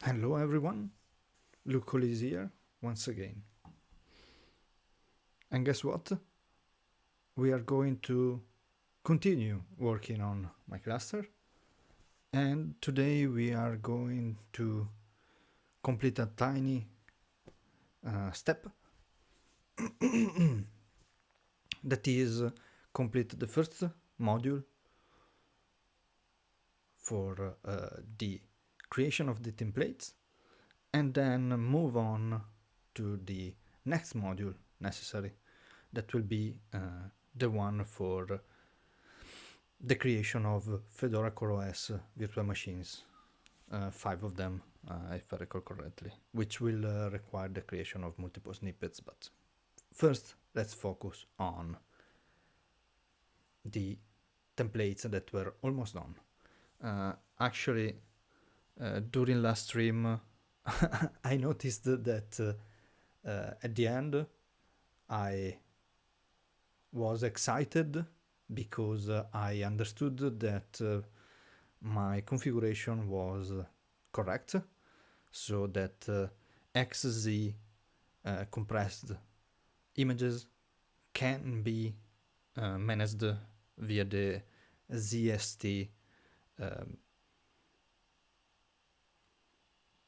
Hello everyone, Luco is here once again. And guess what? We are going to continue working on my cluster. And today we are going to complete a tiny step that is complete the first module for the creation of the templates and then move on to the next module necessary. That will be the one for the creation of Fedora CoreOS virtual machines, 5 of them, if I recall correctly, which will require the creation of multiple snippets. But first, let's focus on the templates that were almost done. Actually, during last stream, I noticed that at the end, I was excited because I understood that my configuration was correct, so that XZ compressed images can be managed via the ZST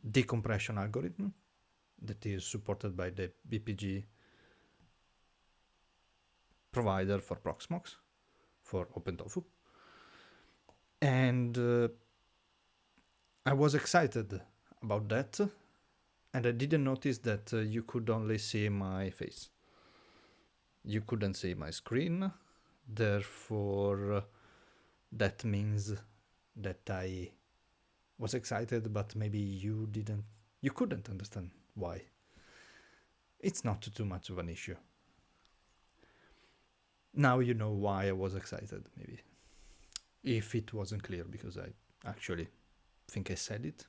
decompression algorithm that is supported by the BPG provider for Proxmox for OpenTofu. And I was excited about that, and I didn't notice that you could only see my face. You couldn't see my screen, therefore that means that I was excited, but maybe you couldn't understand why. It's not too much of an issue. Now you know why I was excited, maybe. If it wasn't clear, because I actually think I said it.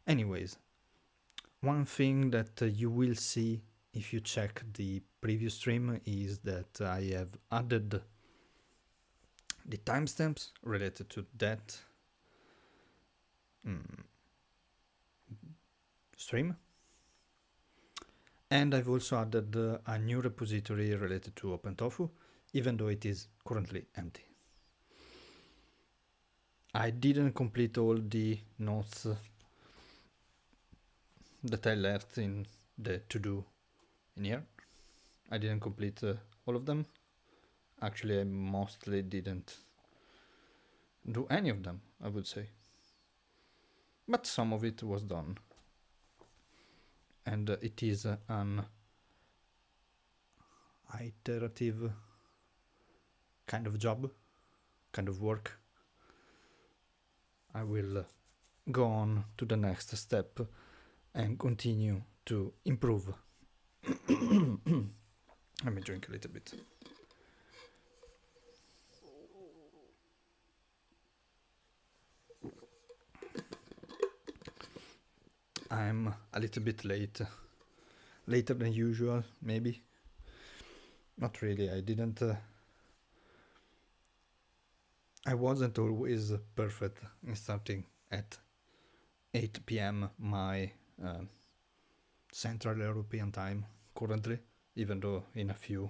Anyways, one thing that you will see if you check the previous stream is that I have added the timestamps related to that stream. And I've also added a new repository related to OpenTofu, even though it is currently empty. I didn't complete all the notes that I left in the to-do in here. I didn't complete all of them. Actually, I mostly didn't do any of them, I would say. But some of it was done. And it is an iterative kind of job, kind of work. I will go on to the next step and continue to improve. Let me drink a little bit. I'm a little bit late, later than usual, maybe. Not really, I wasn't always perfect in starting at 8 p.m. my Central European time currently, even though in a few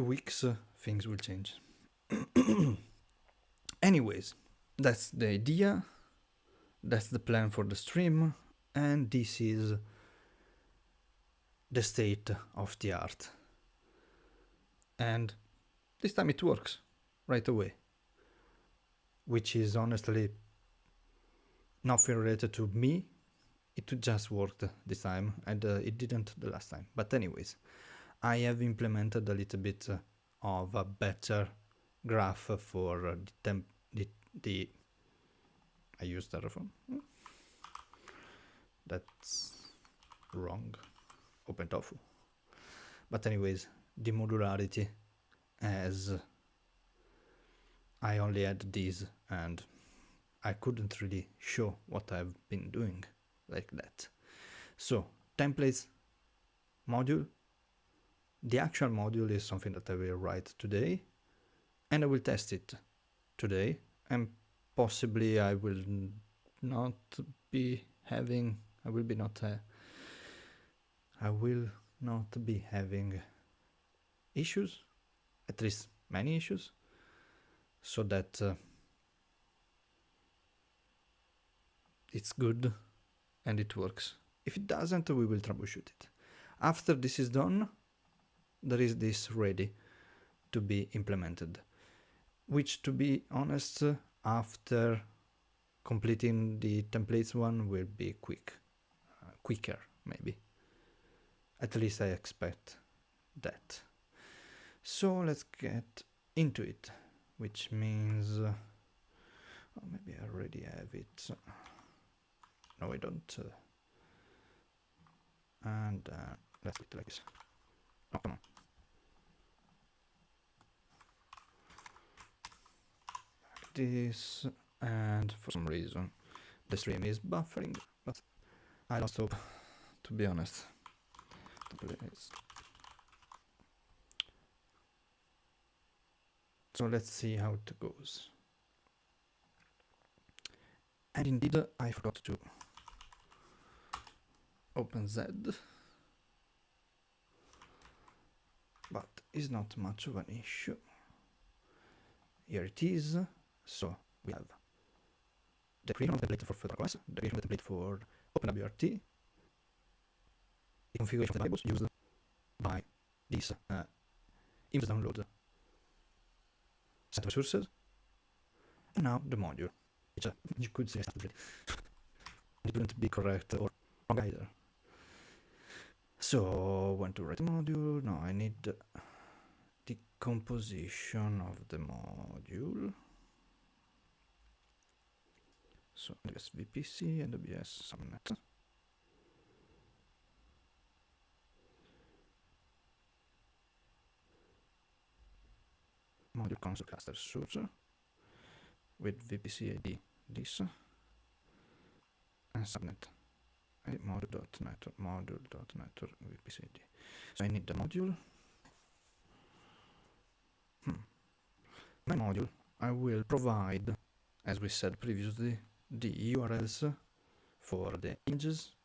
weeks things will change. Anyways, that's the idea, that's the plan for the stream, and this is the state of the art. And this time it works right away, which is honestly nothing related to me. It just worked this time, and it didn't the last time. But anyways, I have implemented a little bit of a better graph for the I used Terraform. That's wrong. OpenTofu. But anyways, the modularity, as I only had these and I couldn't really show what I've been doing like that. So templates module. The actual module is something that I will write today, and I will test it today, and possibly I will not be having, I will not be having issues, at least many issues, so that it's good and it works. If it doesn't, we will troubleshoot it. After this is done, there is this ready to be implemented, which, to be honest, after completing the templates one will be quicker maybe. At least I expect that. So let's get into it, which means maybe I already have it. No, I don't. And let's do it like this. Oh, come on. Like this, and for some reason the stream is buffering, but I lost hope, to be honest. So let's see how it goes. And indeed, I forgot to open Z, but it's not much of an issue. Here it is. So we have the creation of the template for FCOS, the creation of the template for OpenWRT, the configuration of the variables used by this image download set of resources, and now the module, which you could say started. It wouldn't be correct or wrong either. So when to write a module? No, I need the composition of the module. So AWS VPC and AWS subnet. Module console cluster source with VPC ID this and subnet module.network VPC ID. So I need the module. My module, I will provide, as we said previously, the URLs for the images,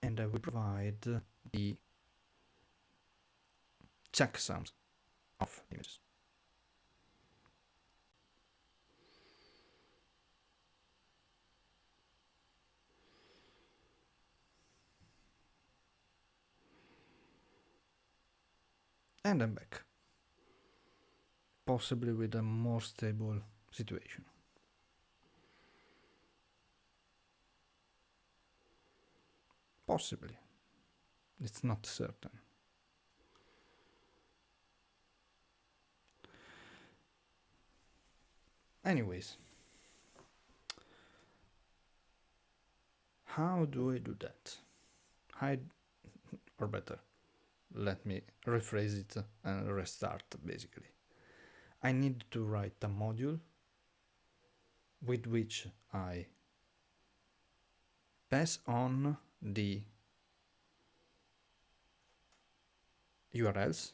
and I will provide the checksums of images. And I'm back, possibly with a more stable situation. Possibly. It's not certain. Anyways, how do I do that? Or better, let me rephrase it and restart basically. I need to write a module with which I pass on the URLs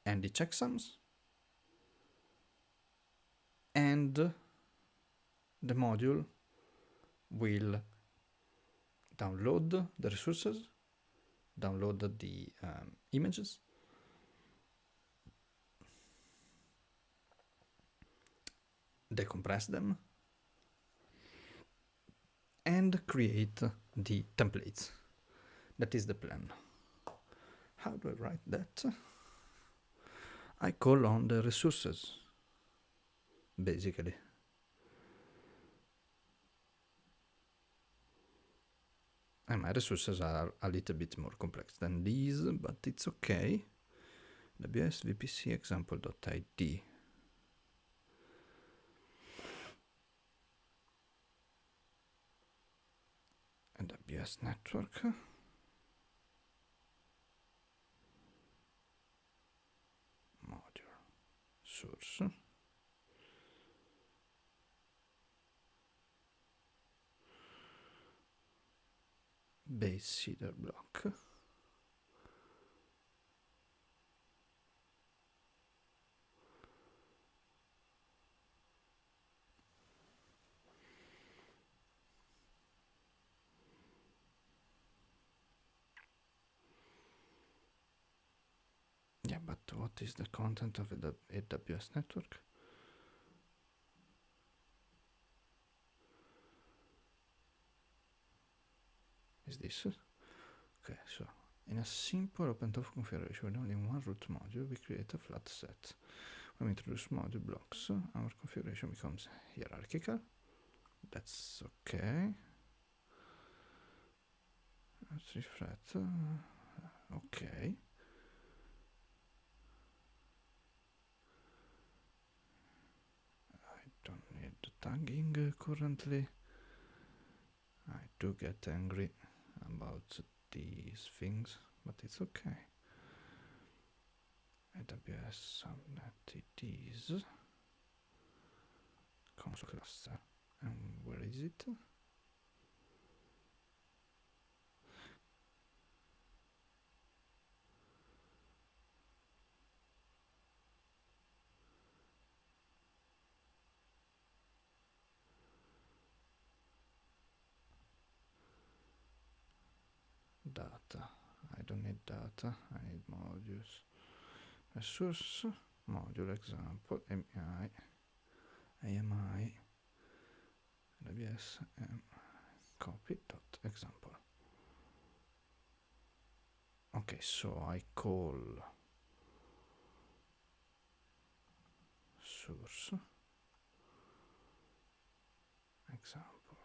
and the checksums, and the module will download the resources, download the images, decompress them, and create the templates. That is the plan. How do I write that? I call on the resources, basically. And my resources are a little bit more complex than these, but it's okay. AWS VPC example.id. And AWS network. Module source. Base seeder block. but what is the content of the AWS network? Is this? Okay, so in a simple OpenTofu configuration with only one root module, we create a flat set. When we introduce module blocks, our configuration becomes hierarchical. That's okay. Let's refresh. Okay. I don't need the tagging currently. I do get angry about these things, but it's okay. AWS subnet it is console cluster. And where is it? Data. I don't need data. I need modules. Resource. Module example. AMI. AWS copy dot example. Okay, so I call source example.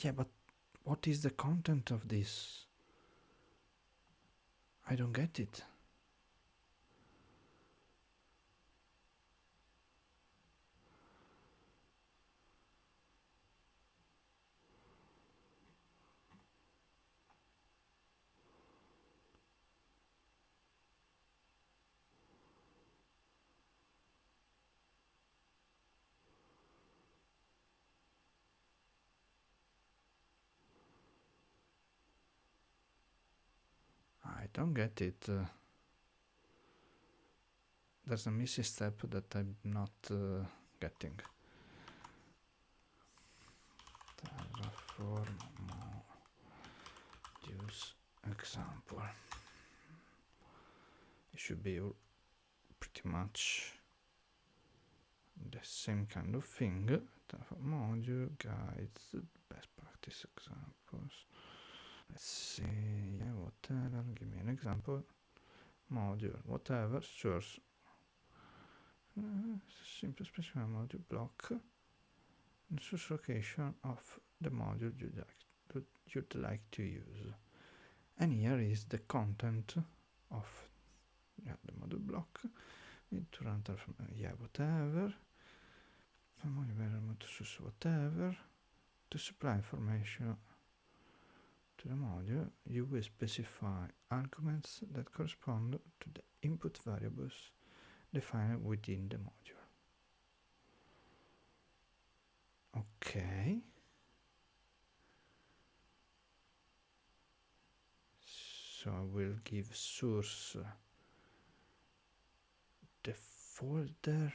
Yeah, but what is the content of this? I don't get it. I don't get it. There's a missing step that I'm not getting. Terraform modules example. It should be pretty much the same kind of thing. Terraform module guides, best practice examples. Let's see, yeah, whatever. Give me an example. Module, whatever, source. Simple specify module block. The source location of the module you'd like to use. And here is the content of the module block. Need to run from whatever. Module source whatever. To supply information to the module, you will specify arguments that correspond to the input variables defined within the module. Okay. So I will give source the folder.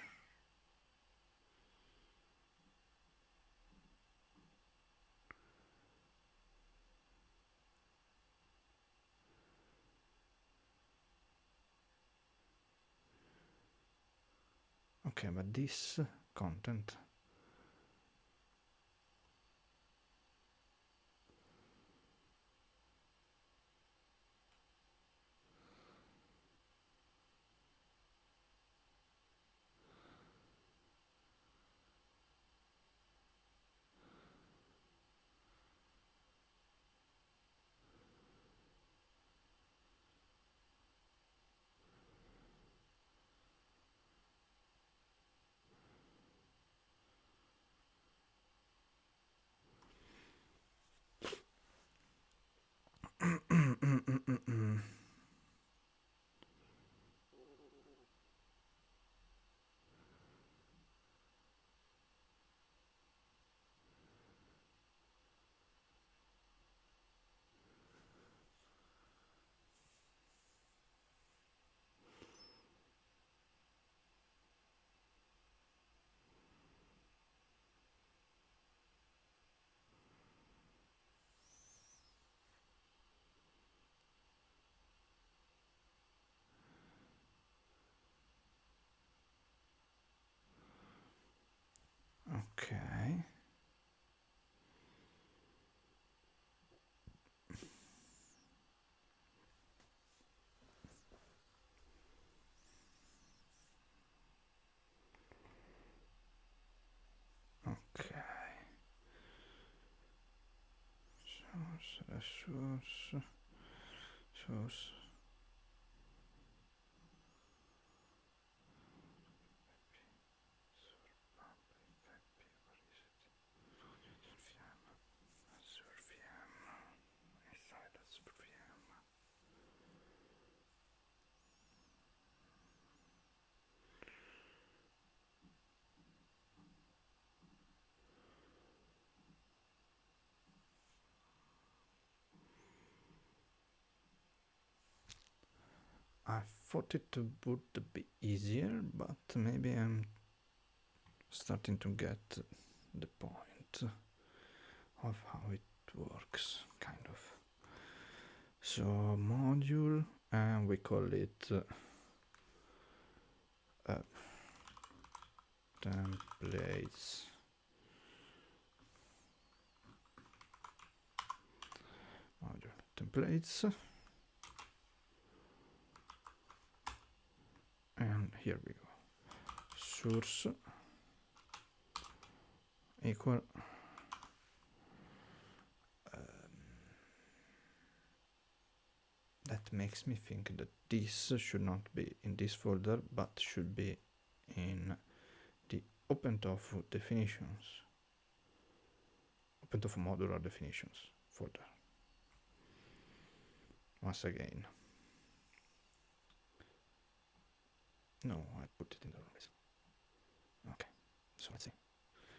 Okay, but this content Okay. Okay. Source. I thought it would be easier, but maybe I'm starting to get the point of how it works, kind of. So module, and we call it templates. Module templates. And here we go. Source equal that makes me think that this should not be in this folder, but should be in the OpenTofu definitions, OpenTofu modular definitions folder. Once again. No, I put it in the wrong place. Okay, so let's see.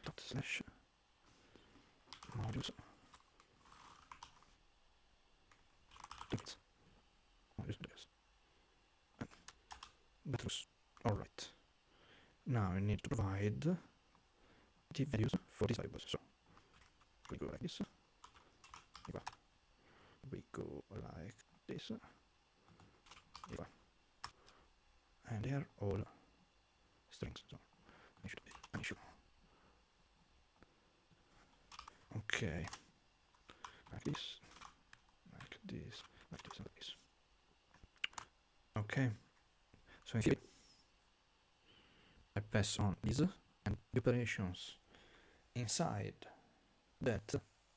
Dot slash modules. Modules. That looks alright. Now I need to provide the values for these variables. So we go like this. We go like this. And they are all strings, so it should be an issue. Okay, like this, like this, like this, and like this. Okay, so here I pass on these, and the operations inside that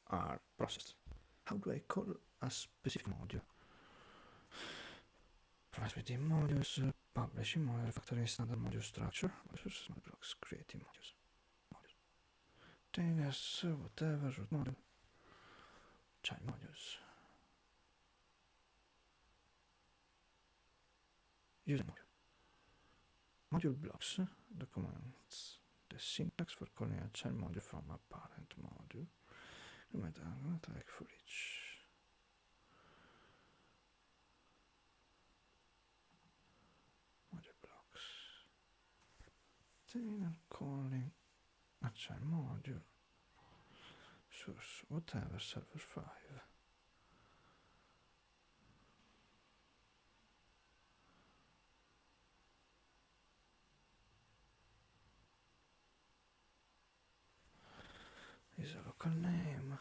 are processed. How do I call a specific module? Provide with the modules, publishing module, factoring standard module structure, modules, module blocks, creating modules, containers, whatever, root module, child modules, user module blocks, documents the syntax for calling a child module from a parent module, like for each. Container calling a child module, source whatever, server 5. Is a local name.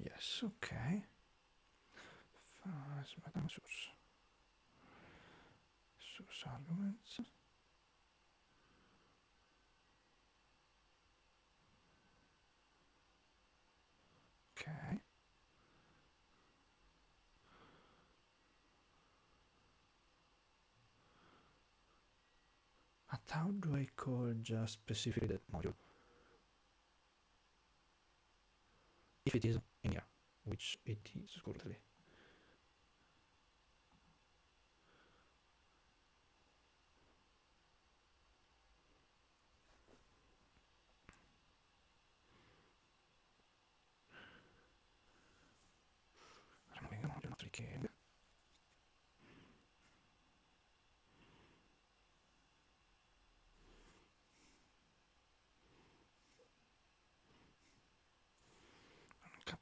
Yes, okay. Source. Source arguments. Okay. But how do I call just specifically that module? If it is in here, which it is currently. Removing a module, not recalling.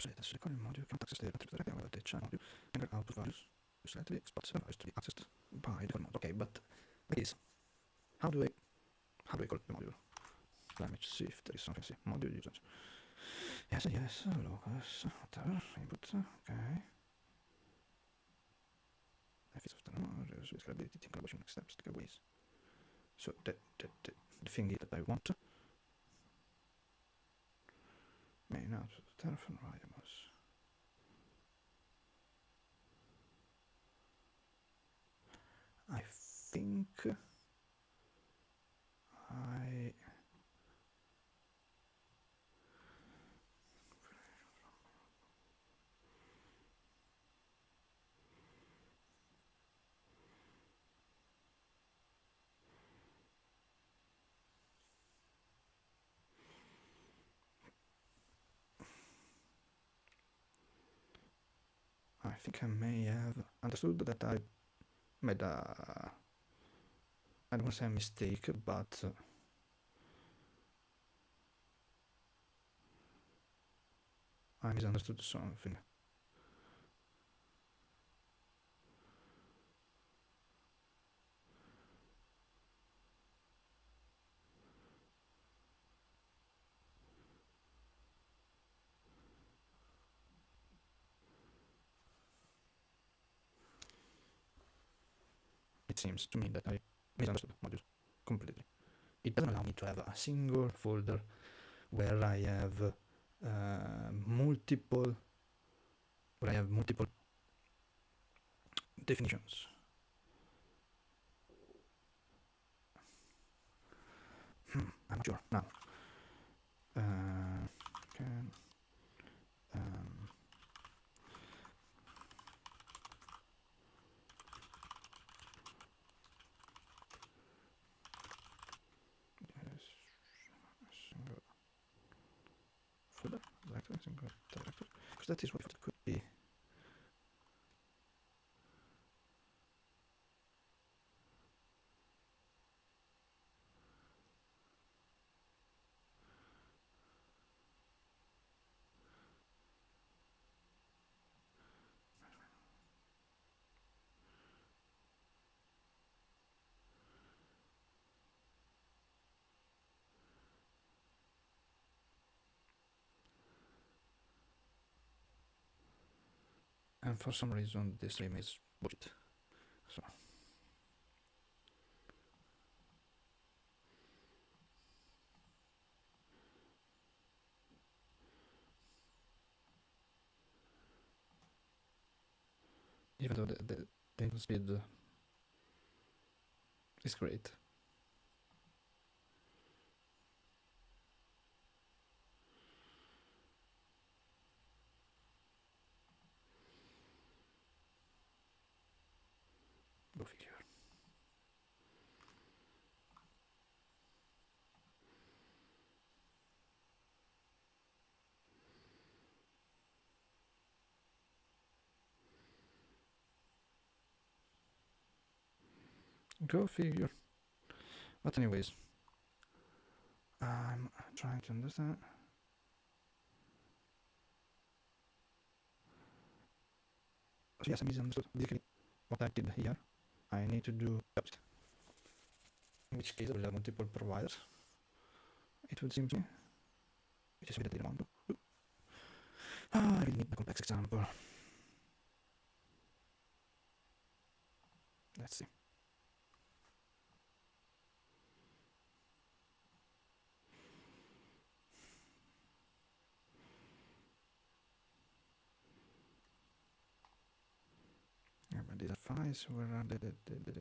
say this recording module can't access the data directly over the channel module and their output values is slightly supervised to be accessed by the module. Okay, but please, how do I call the module? Let me see if there is something. See, module usage. Yes, locus, whatever, input, okay. Effects of the module, scalability, collaboration, next steps, takeaways. So the thing that I want main output telephone variables. I think I may have understood that I made a, I don't want to say a mistake, but I misunderstood something. It seems to me that I misunderstood modules completely. It doesn't allow me to have a single folder where I have multiple definitions. I'm not sure now. Can single folder directory, single directory, because that is what it could be. And for some reason this stream is bullshit. So even though the input speed is great. Go figure. Go figure. But anyways, I'm trying to understand. So yes, I misunderstood. Basically, what I did here, I need to do opposite. In which case I will have multiple providers. It would seem to me. Which is what I didn't want to do. I really need a complex example. Let's see. Yeah, but these are files. Where are the maybe?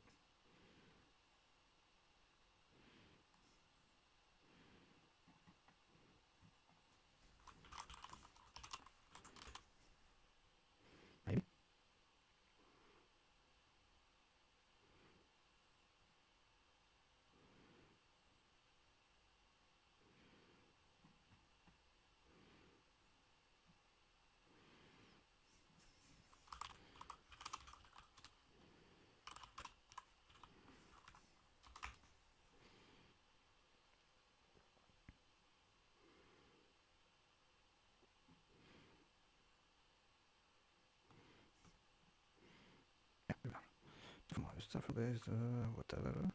Stuff based, whatever.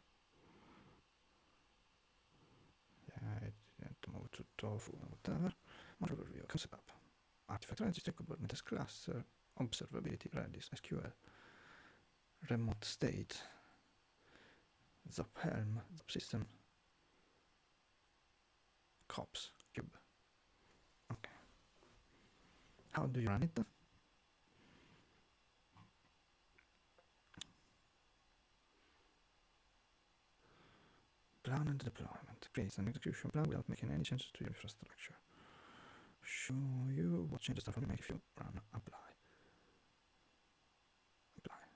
Yeah, to move to tofu, whatever. Module review, concept up. Artifact registry, Kubernetes cluster, observability, Redis, SQL, remote state, Zap Helm, Zap system, COPS, cube. Okay. How do you run it? Plan and deployment. Creates an execution plan without making any changes to your infrastructure. Show you what changes stuff will make if you run apply. Apply.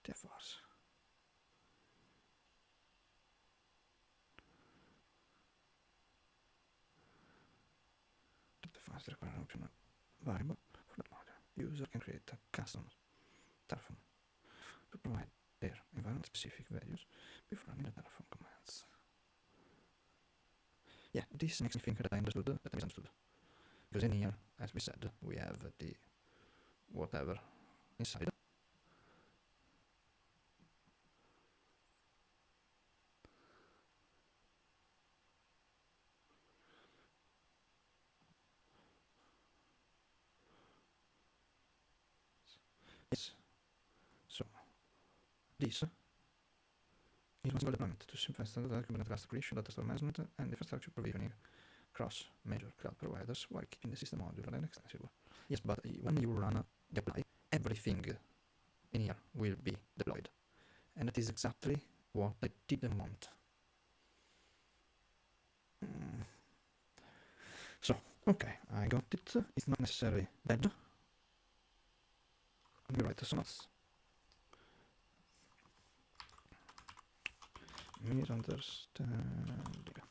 TFRs. Defines the required optional variable for that module. User can create a custom Terraform to provide their environment specific values before running the Terraform commands. Yeah, this makes me think that I understood, that I misunderstood. Because in here, as we said, we have the whatever inside. Yes. So this is one single deployment to simplify the Kubernetes cluster creation, data store management, and infrastructure provisioning across major cloud providers while keeping the system modular and extensible. Yes, but when you run the apply, everything in here will be deployed. And that is exactly what I didn't want. So, okay, I got it. It's not necessarily bad. Let me write some notes. Misunderstanding.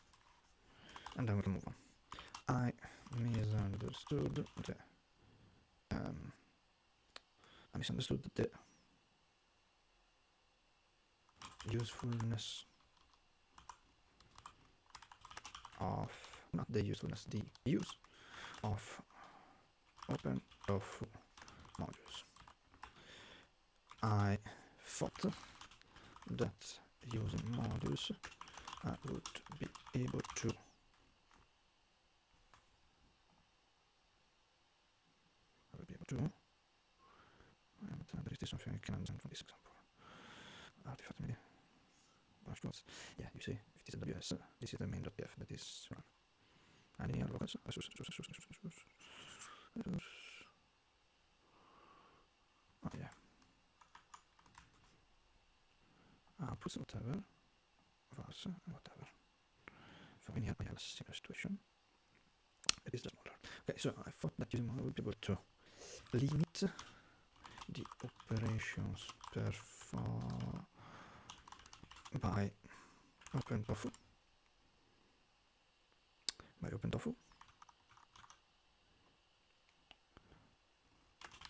And then we can move on. I misunderstood the usefulness of, not the usefulness, the use of OpenTofu modules. I thought that using modules I would be able to and there is something I can understand from this example. Artifact media. Dashboards. Yeah, you see, if it is AWS, this is the main.pf that is run. And in here, locals, oh yeah. Outputs, whatever. Vars, whatever. So in here, I have a similar situation. It is just smaller. Okay, so I thought that using model would be able to limit the operations performed by OpenTofu.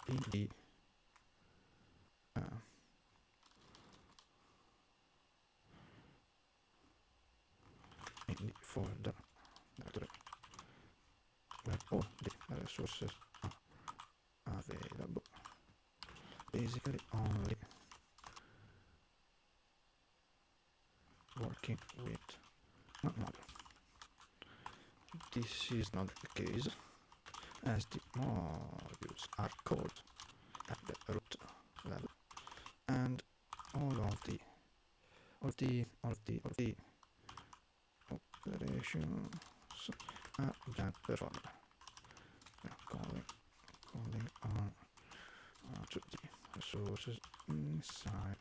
In the folder directory where all the resources are available. Basically only working with one model. This is not the case, as the modules are called at the root level, and all of the operations are then performed. Calling on to the resources inside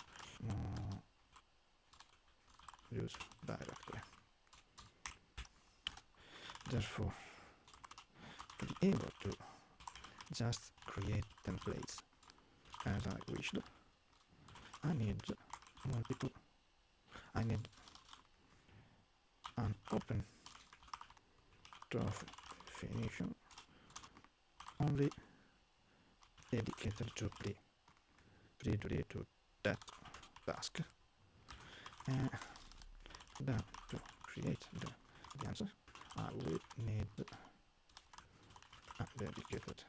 modules directly. Therefore, to be able to just create templates as I wished, I need an open definition only dedicated to that task. And then to create the answer, I will need a dedicated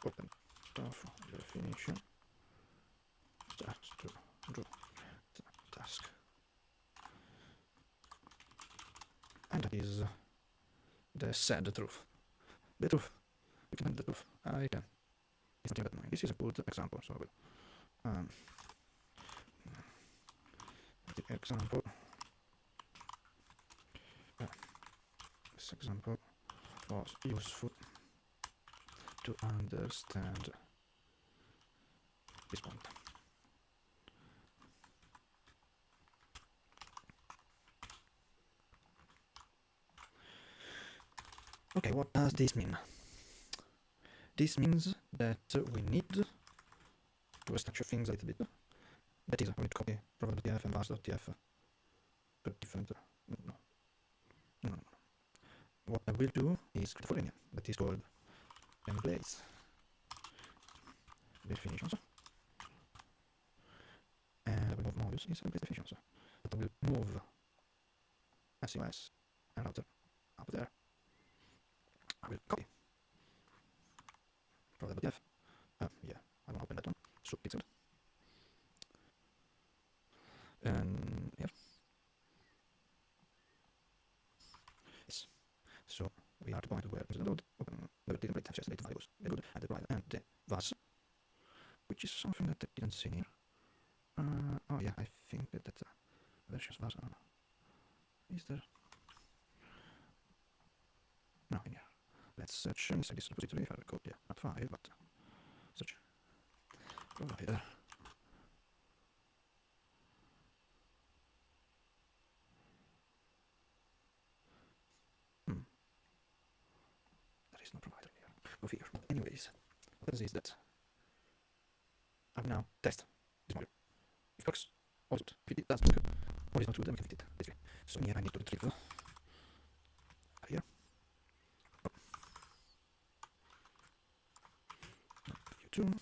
OpenTofu definition and that is the sad truth. The truth. You can handle the truth. I can. It's nothing but annoying. This is a good example, so I will. The example. This example was useful to understand this point. Okay, what does this mean? This means that we need to restructure things a little bit. That is, we need to copy program.tf and vars.tf to different. No. What I will do is create a folder that is called templates definitions, and I will move modules is template definitions. But I will move FCOS and router up there. I will copy program.tf. Yeah, I won't open that one. So pixel. And here. Yes. So we are at the point where there's a node, open the template, have just values, very good, and the provider and the vars, which is something that I didn't see here. Oh yeah, I think that versions vars is there? No, in here. Let's search inside this repository if I recall, yeah, not 5, but search provider. There is no provider here. Go figure. But anyways, what is that? I will now test this module. If it works, all is good. If it doesn't work, all is not good, then we can fit it, basically. So here I need to retrieve here. You2.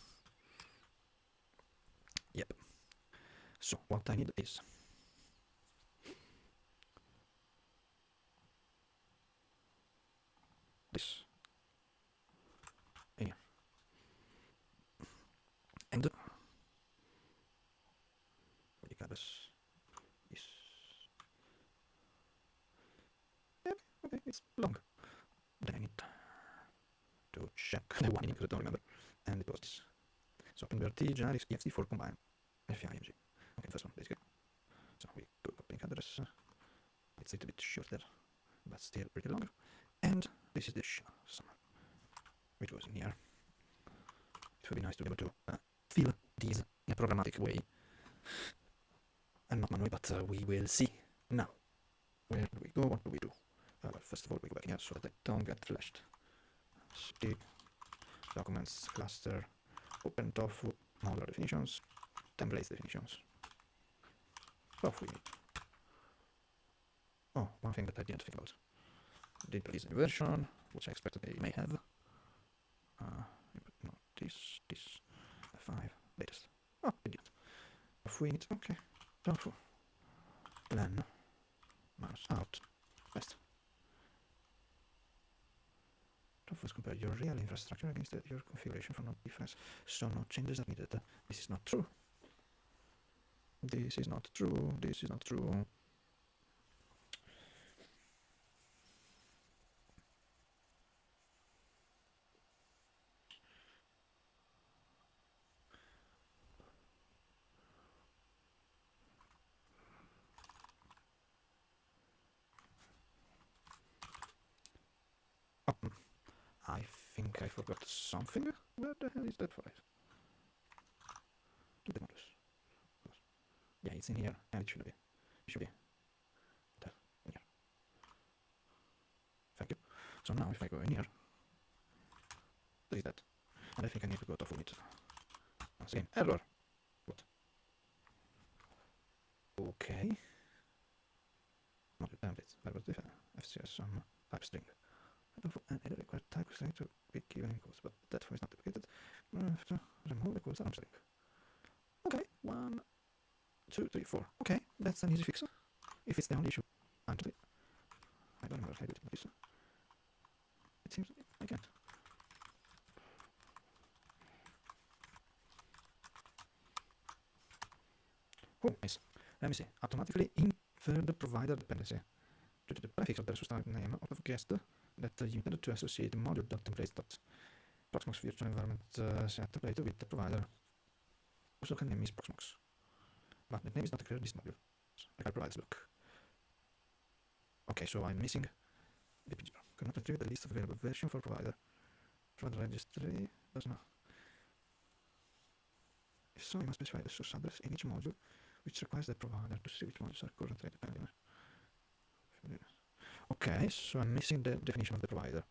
Yep. So what I need is this in here. And the cables is okay, it's long. Then I need to check the one because I don't remember. And it was this. So convert generic ext for combine FIMG. Okay, first one basically. So we go link address. It's a little bit shorter, but still pretty long. And this is the sum, which was in here. It would be nice to be able to fill these in a programmatic way. And not manually, but we will see. Now, where do we go? What do we do? Well, first of all, we go back here so that I don't get flashed. Cd, documents, cluster, OpenTofu, modular definitions, templates definitions. Stuff we need. Oh, one thing that I didn't think about. Did release a new version, which I expected they may have. No, this, F5, latest. Oh, they didn't. If we need, okay. Tofu. Plan. Mouse out. Best. Tofu compare your real infrastructure against your configuration for no difference. So no changes are needed. This is not true. This is not true. This is not true. I think I forgot something. Where the hell is that file? The modus. Yeah, it's in here, and it should be. There, in here. Thank you. So now, if I go in here, there is that, and I think I need to go to full it. Once again, error. What? Okay. Module templates. That was the FCOS some type string. I don't and edit required type string to be given in quotes, but that form is not duplicated. I have to remove the quotes arm string. Okay, 1, 2, 3, 4. Okay, that's an easy fix. If it's the only issue. Actually, I don't remember how I did this. It seems I can't. Oh, nice. Let me see. Automatically infer the provider dependency. due to the prefix of the resource type name of guest that you intended to associate the module.templates.proxmox virtual environment set template with the provider. Also, can name is Proxmox, but the name is not declared this module. Like I provides block. Okay, so I'm missing BPG. Cannot retrieve the list of available version for provider. Provider registry does not. If so, you must specify the source address in each module, which requires the provider to see which modules are currently depending. Okay, so I'm missing the definition of the provider.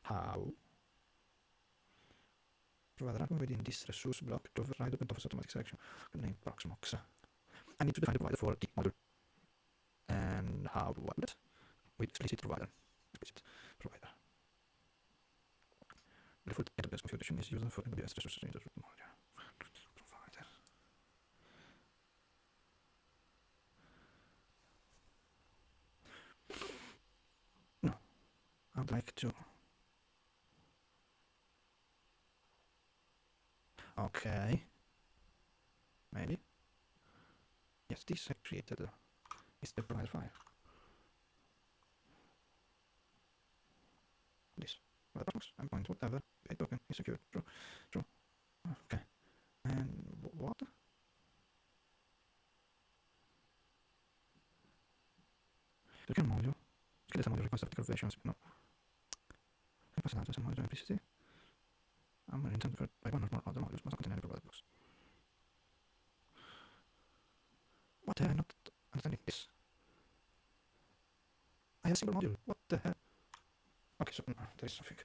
How? Provider argument within this resource block to override OpenTofu's automatic selection. Name Proxmox. I need to define the provider for the module. And how do I do that? With explicit provider. Explicit provider. The default AWS configuration is used for AWS resources in the root module. Provider. No, I would like to. Okay. Maybe. Yes, this I created is the provider file. This. Proxmox, endpoint, whatever. A token is secure. True. True. Okay. And what? Perché il module? Perché data module request article versions? No. Request address and module implicitly. I'm intended for by one or more other modules must not contain any provided blocks. What the hell? I'm not understanding this. I have a single module. What the hell? Okay, so there is something.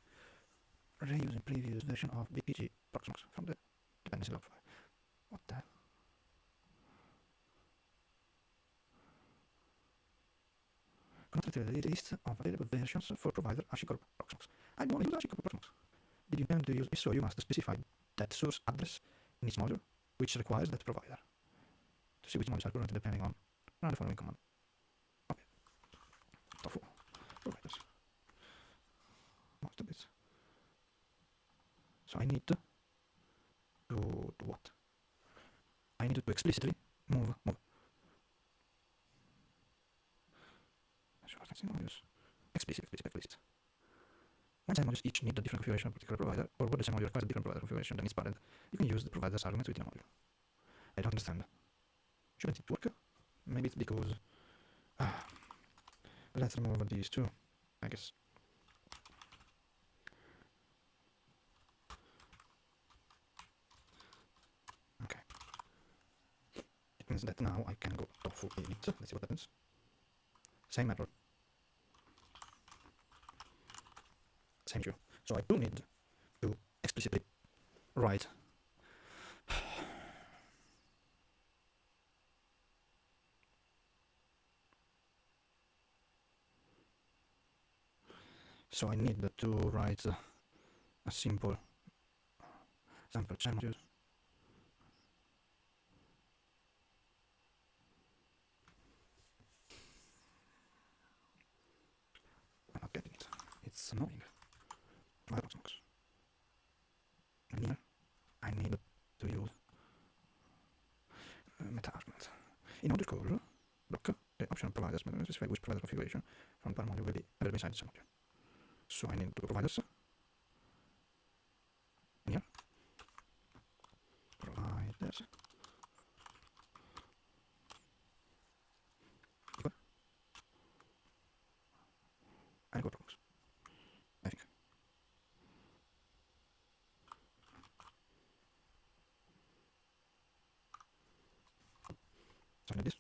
Reusing previous version of BPG Proxmox from the dependency log file. What the hell? Cannot retrieve the list of available versions for provider HashiCorp Proxmox. I don't want to use HashiCorp Proxmox. Did you intend to use? If so, you must specify that source address in each module, which requires that provider. To see which modules are currently depending on, run the following command. Okay. Tofu. Providers. Most of this. So I need to do what? I need to explicitly move. Explicit. When design modules each need a different configuration of a particular provider, or what design module requires a different provider configuration than its parent, you can use the provider's argument within a module. I don't understand. Shouldn't it work? Maybe it's because... let's remove these two, I guess. Okay. It means that now I can go tofu init. Let's see what happens. Same error. Same issue. So I do need to explicitly write so I need to write a simple sample channel. I'm not getting it. It's annoying. Proxmox. And here I need to use meta argument. In order to call block, the optional providers must specify which provider configuration from the module will be available inside this module. So I need to providers. And here, providers. I go Proxmox. I think. So I need this.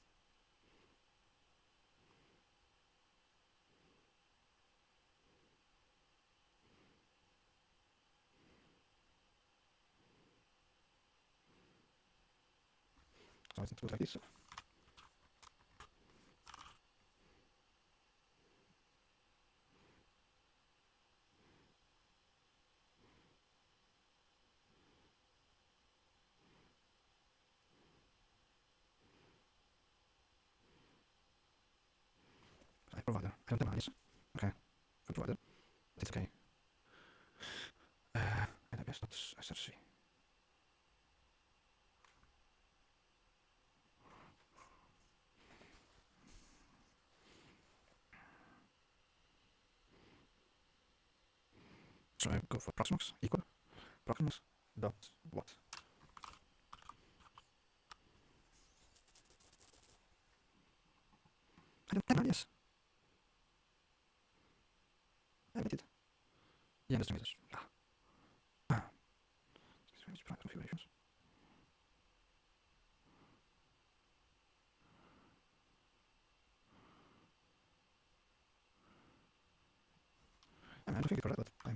So it's not like this. Provider. I don't deny this. Okay. For provider. It's okay. AWS, not SRC. So I go for Proxmox equal Proxmox dot what? I don't have ideas. I admit it. Yeah, that's this. Private configurations. I don't think it's correct, but I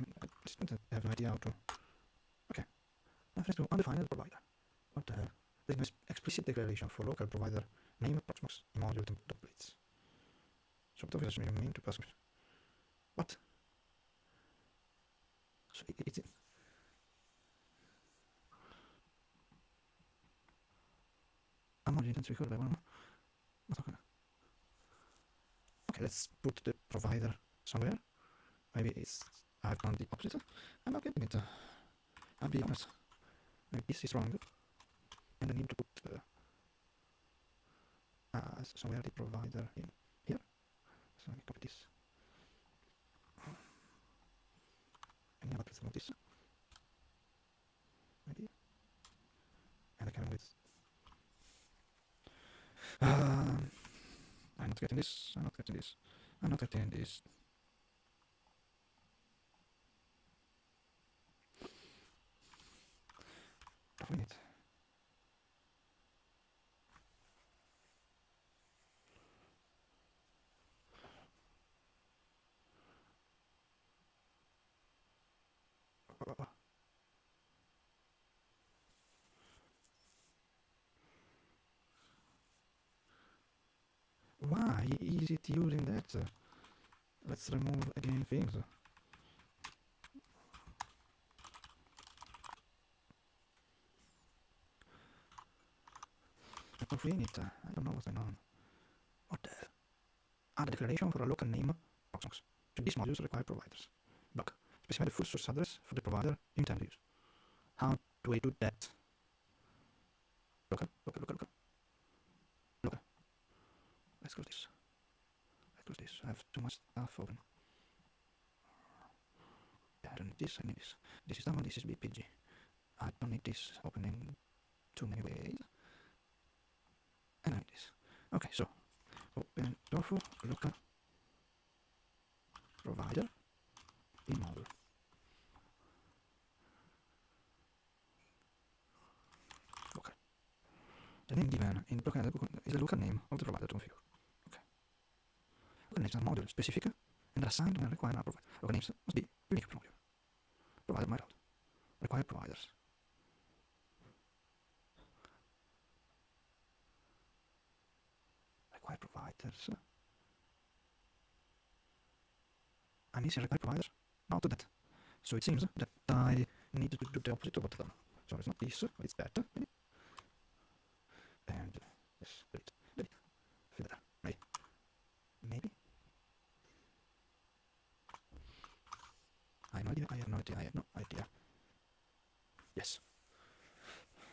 just don't have no idea how to. Okay. Now first to undefined provider. What the hell? There's no explicit declaration for local provider name Proxmox module templates. So what does it mean to Proxmox? What? So it's I'm not intended to record. I wanna. Okay. Okay, let's put the provider somewhere. Maybe it's I've done the opposite. I'm not getting it. I'll be honest. Maybe this is wrong. And I need to put somewhere the provider in here. So let me copy this. And yeah, but let's move this. Maybe. And I can with. I'm not getting this. I'm not getting this. I'm not getting this. Wait. Why is it using that? Let's remove again things. I'm freeing it. I don't know what's going on. What the hell? Add a declaration for a local name Proxmox. To these modules require providers. Block. Specify the full source address for the provider you intend to use. How do I do that? Local. Let's close this. I have too much stuff open. Yeah, I don't need this, I need this. This is that one, this is BPG. I don't need this opening too many ways. And I need this. Okay, so OpenTofu local provider in module. Local. The name given in block is the local name of the provider to configure. Okay. Local names are module specific and are assigned when required are provided. Local names must be unique per module. Provider my route. Required providers. Required providers. I'm missing required providers. Not that. So it seems that I need to do the opposite of what I've done. So it's not this, it's that. Maybe. And yes, delete. Filter. Right. Maybe. I have no idea. Yes.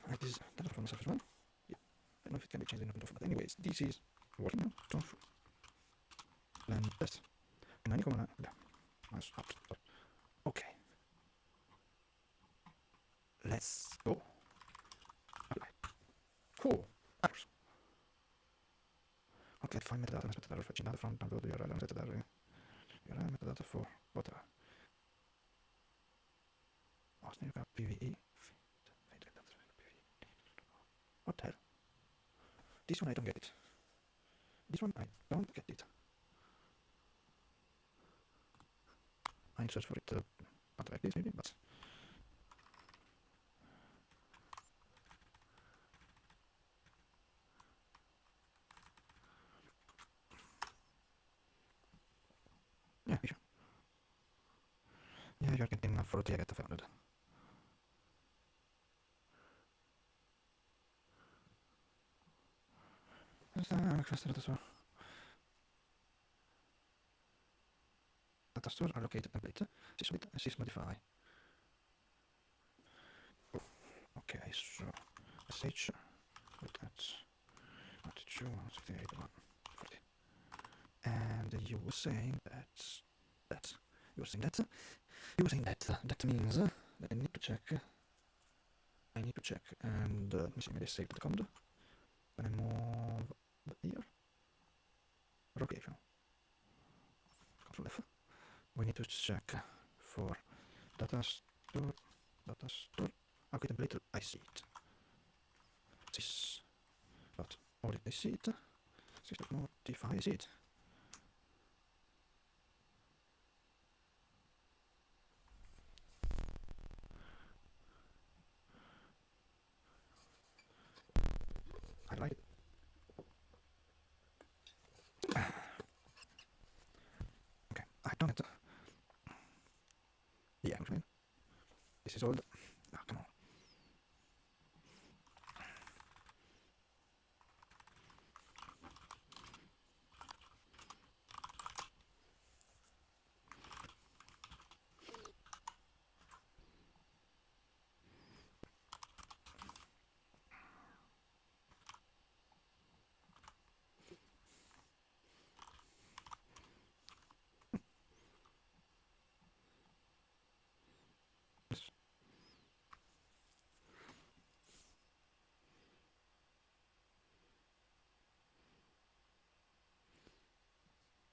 Like this, that for myself as well. Yeah. I don't know if it can be changed in OpenTofu, but anyways, this is working now. Tofu. And test. And I need to mouse out. Okay. Let's go. Apply. Cool. Errors. Okay, find metadata and metadata fetching data from download URL and metadata. URL metadata for what? Austin PVE. What the hell? This one I don't get it. This one I don't get it. I search for it not like this maybe, but yeah, sure. Yeah, you're getting enough for the get 500. Data store allocated template. Sysmodify. Okay, so sh that's 42, 168, 140. And you were saying that using that, that means that I need to check, and let me see, maybe save the code. When I move here, rotation, Control F, we need to check for data store, okay, template, I see it. This, but audit, I see it. System modify, I see it. I like it. Okay, I done it. Yeah, which means this is old. Ah, come on.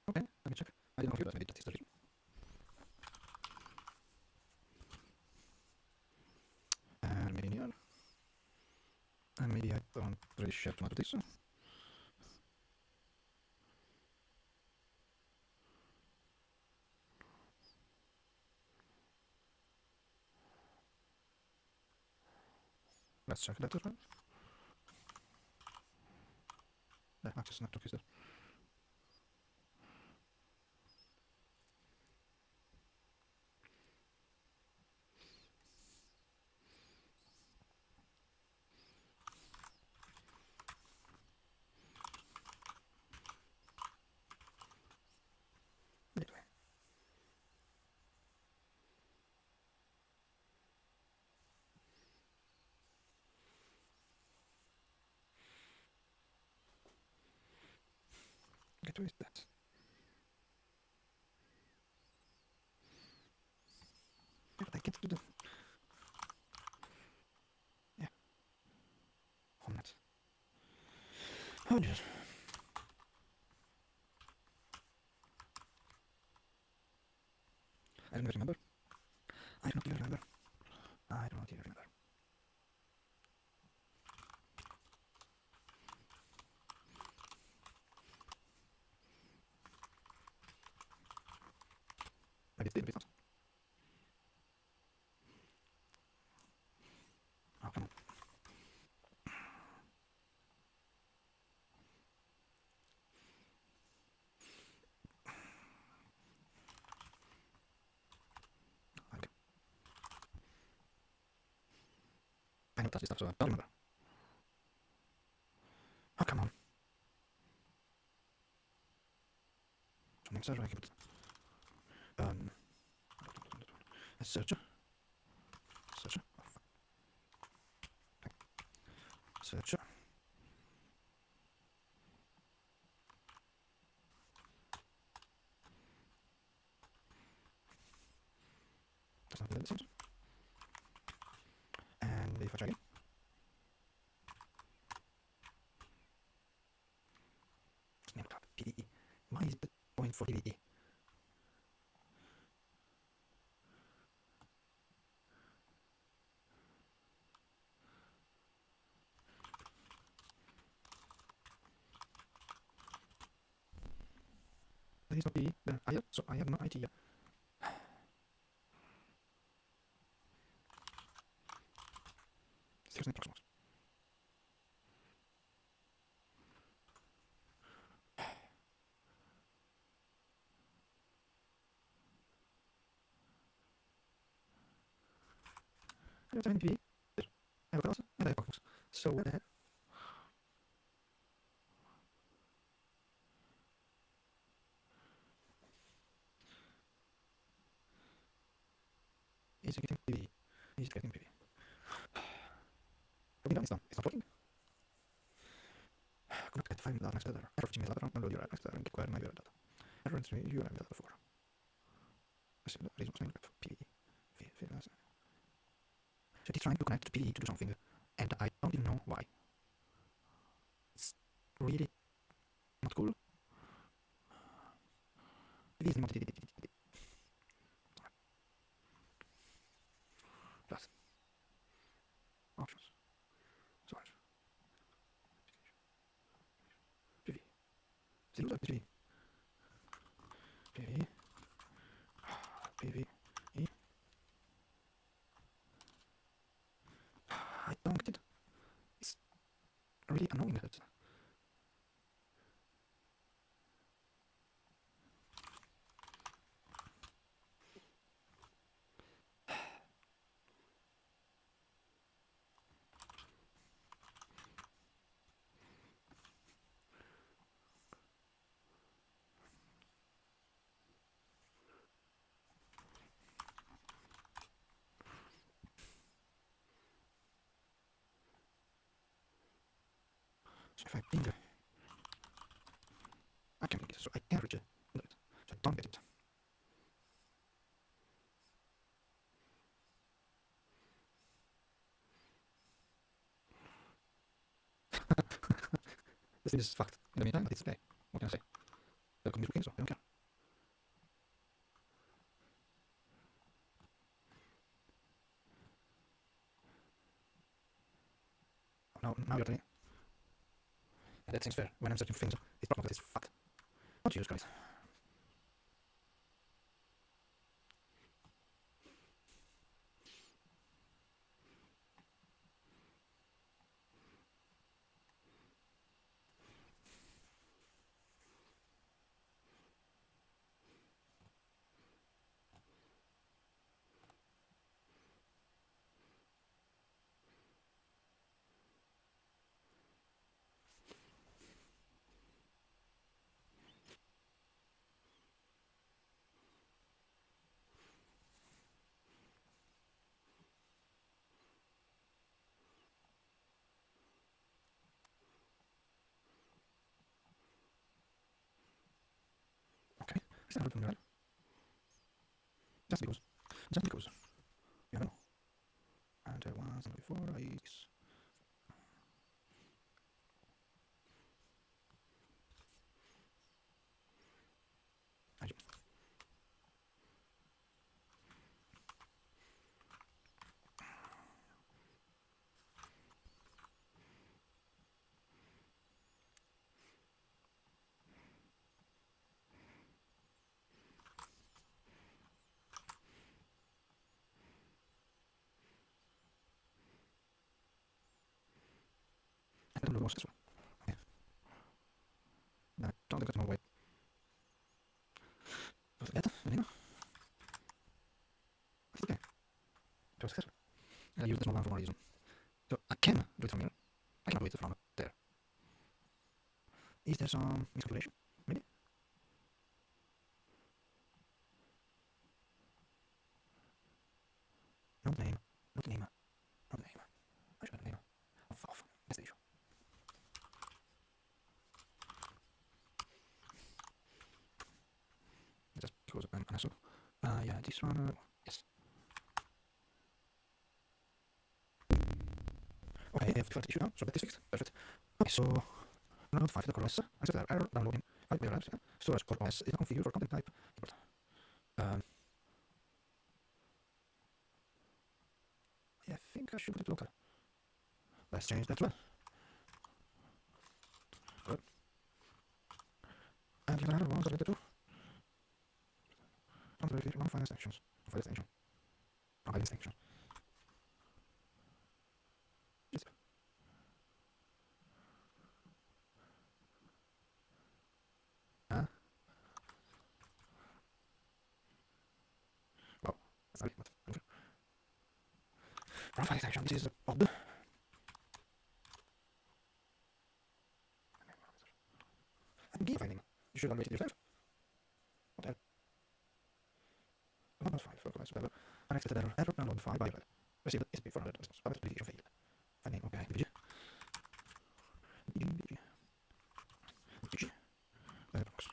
Okay, let me check. I didn't configure that, maybe that is the reason. And maybe here. And maybe I don't really share too much of this. Let's check that as well. The access network is there. Anyway. Get rid of that. Yeah, but I can't do the... Yeah. On that. Oh, dear. I don't remember. I don't even remember. I don't even remember. Maybe it's not. Oh, come on. Okay. I know touch this stuff, so I don't remember. Oh, come on. Something says I can put... A searcher. Searcher. Oh, fuck. Okay. Searcher. That's not the same. And if I try again. Snap top. PDE. Why is the point for PDE? There is no PDE there either, so I have no idea. Seriously, Proxmox. I don't have any PDE. There. I have a class and I have Proxmox. So what the hell? Is it getting PDE? Is it getting PDE? Have we done? It's done. It's not working. Connect at 5 next letter. Error Gmail letter. Download your next letter and acquire my data. Error entry URL letter 4. Reason was named PDE. So it is trying to connect to PDE to do something, and I don't even know why. It's really not cool. Plus options. Source. PV. Zero PV. PV. PV. I don't get it. It's really annoying that. So if I ping, I can get it, so I can reach it. So I don't get it. This thing is fucked in the meantime, but it's okay. What can I say? The computer's working, so I don't care. Now you're telling me. And that seems fair. When I'm searching for things, it's problem that it's fucked. Not Jesus Christ. Okay, I still have it on the right. Just because. Just because. You know. And there was something before I use this. I don't know what's this one. Okay. No, don't think it's more weight. Was it better? Anyway. It's okay. It was successful. I used the small one for one reason. So I can do it from here. I can do it from there. Is there some miscalculation? Maybe? Not name. Not name. Not name. I should have name. Off. That's the issue. Just because I'm an asshole. Yeah, this one. Yes. Okay, I have default issue now, so that is fixed. Perfect. Okay, so download 5 to the core OS. And set error downloading 5 errors. Storage core OS is not configured for content type. I think I should put it local. Let's change that one. Good. And the other one is related to non-file extensions. File extension. File extension. Yes. Wow, that's not it, but okay. File extension. This is a pod. And give a file name. You should evaluate it yourself. What else? Download file for class whatever. Unexpected error. Error download file by received SP 400 response. Public application failed. File name. Okay. BG. Box.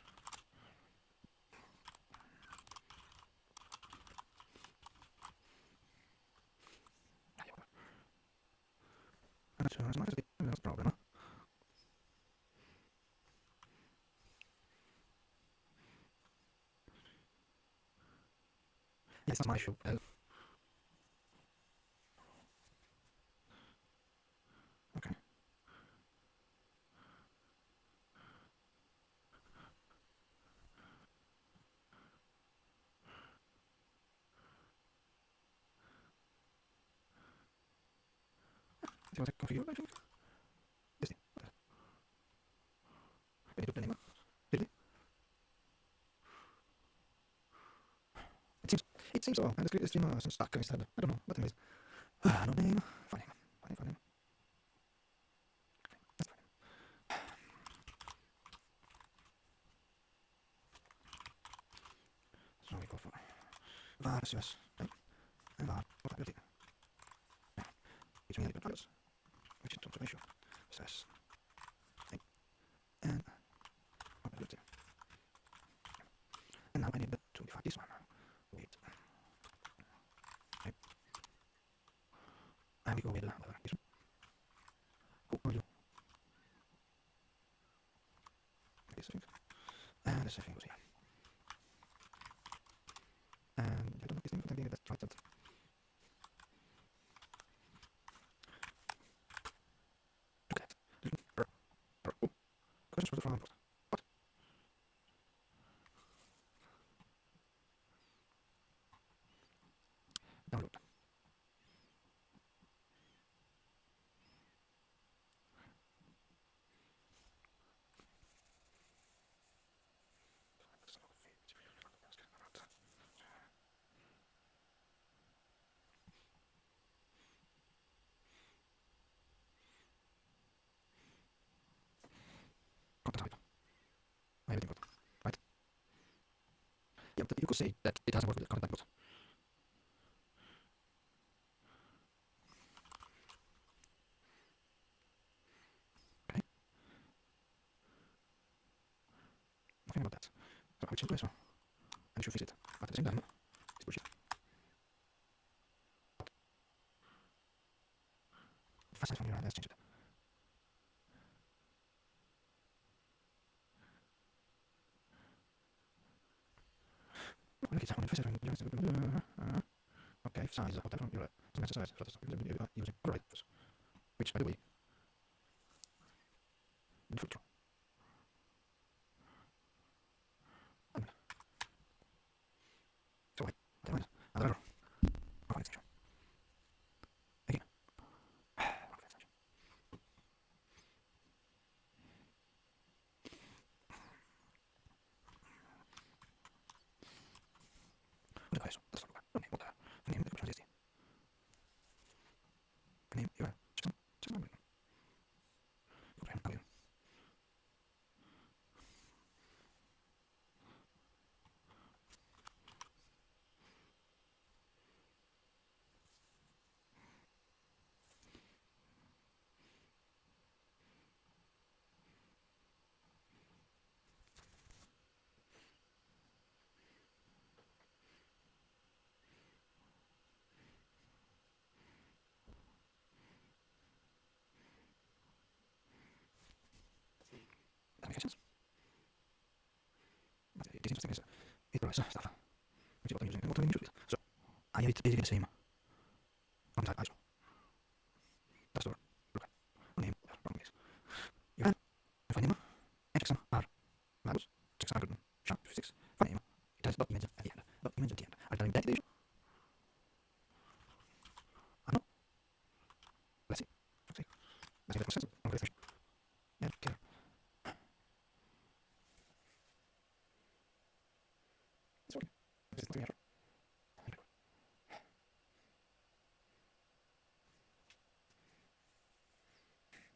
that's the problem. Yes, that's my issue. Okay. It was a configure, I think. Yes, we need to name it. Really? It seems so. And the stream some stuck instead. I don't know, but anyways. No name. Fine. Fine. That's fine. So we go for var FCOS and var modulaity. Which means different values, which is also ratio. Says and modulaity. And now I need to define this one with okay. And we go with this one. Who are you? This thing. And the same thing goes here. And I don't know this thing, but I think that's right. Look at that. Oh. Questions for the front. What? Download. Content type. Everything got right. Yeah, but you could say that it hasn't worked with the content type. Okay. Nothing about that. So I will change this one. And you should fix it. But at the same time, it's bullshit. Fast from here, let's change it. Okay, size, whatever, you're right. Doesn't matter size, you're using alright, which by the way, default true. So wait, that one, another wrong extension. Again, wrong extension. Uda adesso, adesso qua, non è molto, non è molto più gesti. Non è, io, ci sono, okay. Applications. But it is interesting is it provides stuff, which is what I'm using and what I'm using. So I have it basically the same on type ISO. That's the word. Look. Name, wrong case. You can find name and checksum are values. Checksum are sharp 56. Find name. It has dot image at the end. Dot image at the end. Are you telling that the issue? No. Let's see. Okay. Let's see the process. On refresh. Yeah, okay. It's working. This is nothing error.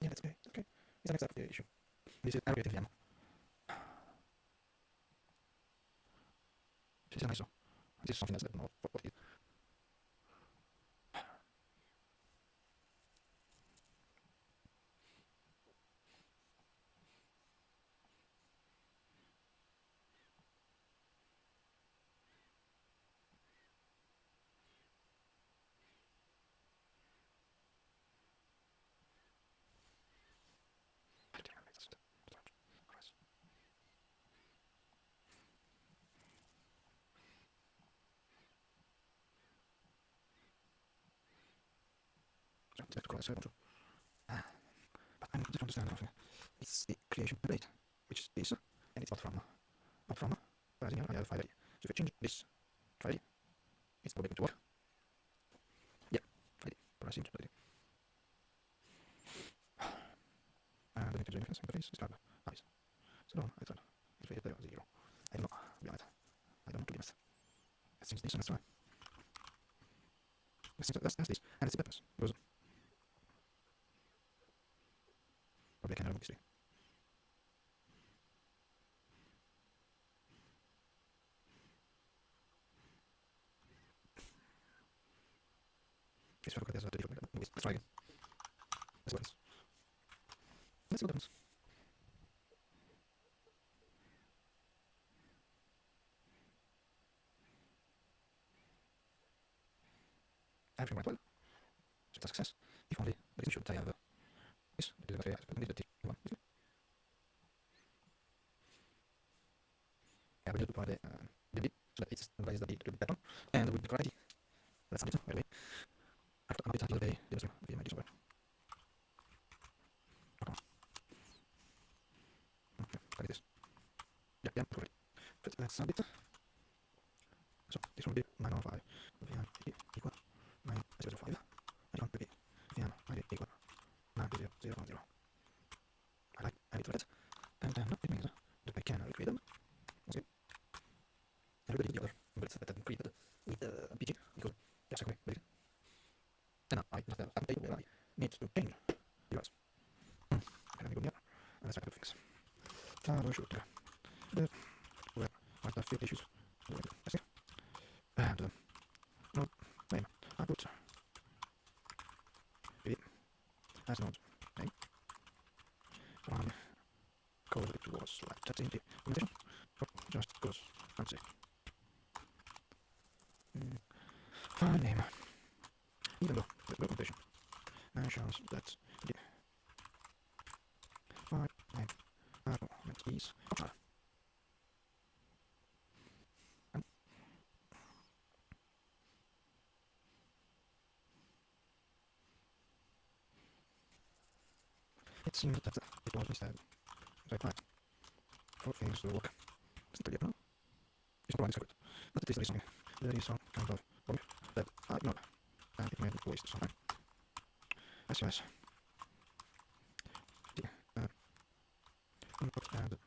Yeah, that's okay. It's okay. It's an example of the issue. This is error VM. This is an ISO. This is something else that I don't know what it is. to call it control. But I don't understand how it's the creation template, which is this, and it's not from, but here I have file ID. So if I change this file ID, it's probably going to work. Yeah, file ID, pressing file ID. And the integer interface is tab eyes. So I thought it's very 0. I don't know, to be honest. I don't know to be honest. Let's change this and let's try. Let's test this, and let's see what happens. Goes. Probably I can remove this tree. Please forget there's a different movies. Let's try again. Let's see what happens. Let's see what happens. Everything went well. So it's a success. If only the reason should I have this. The one. Yeah, we just apply the bit so that it's analyzed the pattern and with the quality. Let's submit it right away. After I'm updating the day, there's a VMI somewhere. Okay, like this. Yeah, correct. But let's submit. So this will be 905 VM equal 905 and 1 PP VM ID equal 9000. I like it, and then it means that I can recreate them. Okay. And repeat the other numbers that I created with PG equal exactly. And now I just have a table where I need to change the URLs. Can I go here? And let's try to fix. Troubleshoot. There were quite a few issues. And node name I put it as node name. From code it was like that in the implementation. Just goes unsafe. File name. Even though the documentation mentions that the file name argument is optional. It seems that it was instead right time for things to work. It's not clear now. It's not running secret, but it is listening. There is some kind of problem that I ignore, and it may waste some time. SOS. The input and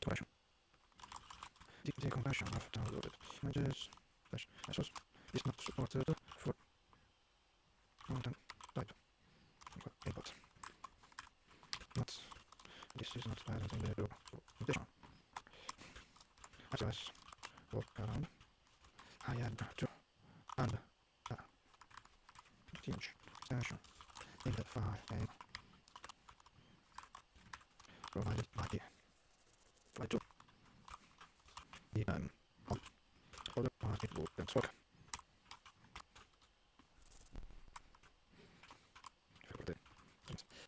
declaration. The decompression of downloaded images SOS is not supported for content type input. But this is not present in the documentation. SOS workaround. I had to add a change extension in the file name provided by the file 2. The other part it wouldn't work.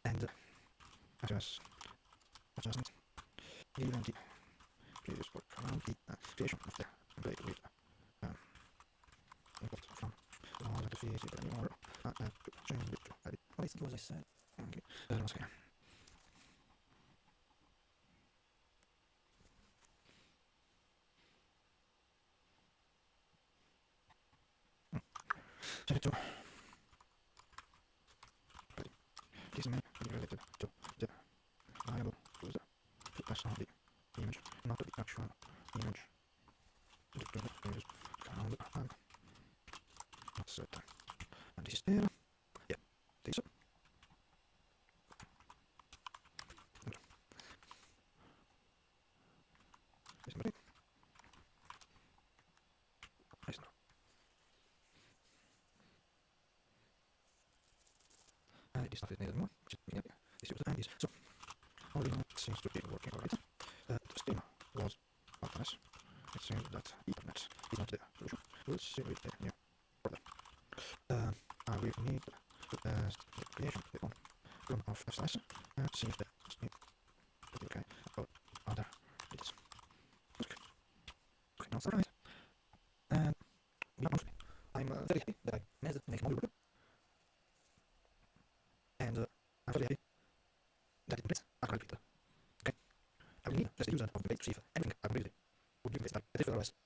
And SOS adjustment even the previous workaround the creation of the template with import from all the physical anymore and to change it to edit. What is it was I said? Okay, once again. Set it to this may be related to the variable user to pass on the image, not to the actual image. The previous workaround and not certain. And this is there. Yeah, this is this number. Nice. And this stuff is needed more, which is this user and this. So all in all, it seems to be working alright. The stream was optimized. It seems that Ethernet is not the solution. We'll see with the new order. I will need to test the creation of FCOS and see if the stream is okay or other bits. Okay, now it's alright. And we are on. I'm very happy that I managed to make module work. FCOS.